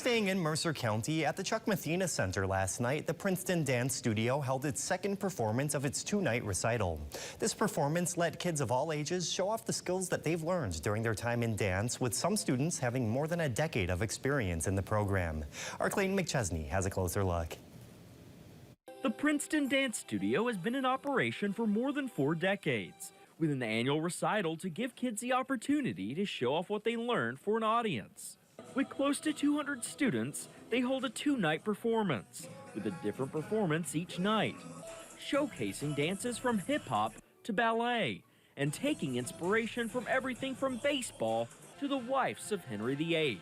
Staying in Mercer County, at the Chuck Mathena Center last night, the Princeton Dance Studio held its second performance of its two-night recital. This performance let kids of all ages show off the skills that they've learned during their time in dance, with some students having more than a decade of experience in the program. Our Clayton McChesney has a closer look. The Princeton Dance Studio has been in operation for more than 4 decades, with an annual recital to give kids the opportunity to show off what they learned for an audience. With close to 200 students, they hold a two-night performance, with a different performance each night, showcasing dances from hip-hop to ballet, and taking inspiration from everything from baseball to the wives of Henry VIII.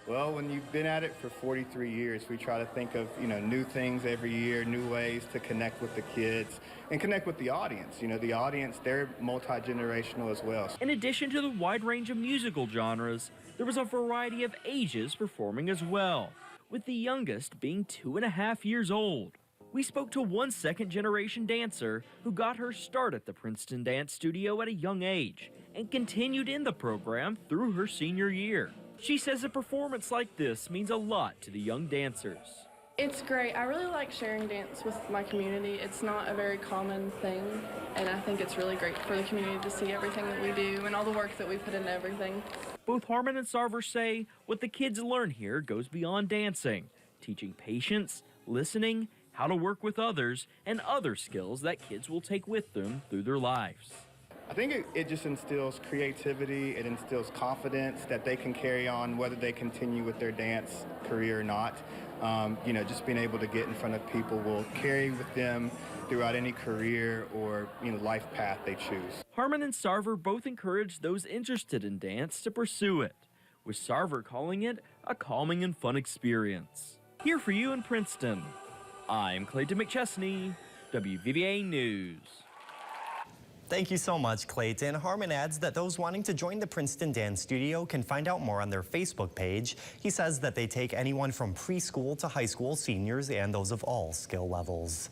Well, when you've been at it for 43 years, we try to think of, new things every year, new ways to connect with the kids and connect with the audience. The audience, they're multi-generational as well. In addition to the wide range of musical genres, there was a variety of ages performing as well, with the youngest being 2.5 years old. We spoke to one second-generation dancer who got her start at the Princeton Dance Studio at a young age and continued in the program through her senior year. She says a performance like this means a lot to the young dancers. It's great. I really like sharing dance with my community. It's not a very common thing, and I think it's really great for the community to see everything that we do and all the work that we put into everything. Both Harmon and Sarver say what the kids learn here goes beyond dancing, teaching patience, listening, how to work with others, and other skills that kids will take with them through their lives. I think it just instills creativity, it instills confidence that they can carry on whether they continue with their dance career or not. Just being able to get in front of people will carry with them throughout any career or life path they choose. Harmon and Sarver both encourage those interested in dance to pursue it, with Sarver calling it a calming and fun experience. Here for you in Princeton, I'm Clayton McChesney, WVVA News. Thank you so much, Clayton. Harmon adds that those wanting to join the Princeton Dance Studio can find out more on their Facebook page. He says that they take anyone from preschool to high school seniors and those of all skill levels.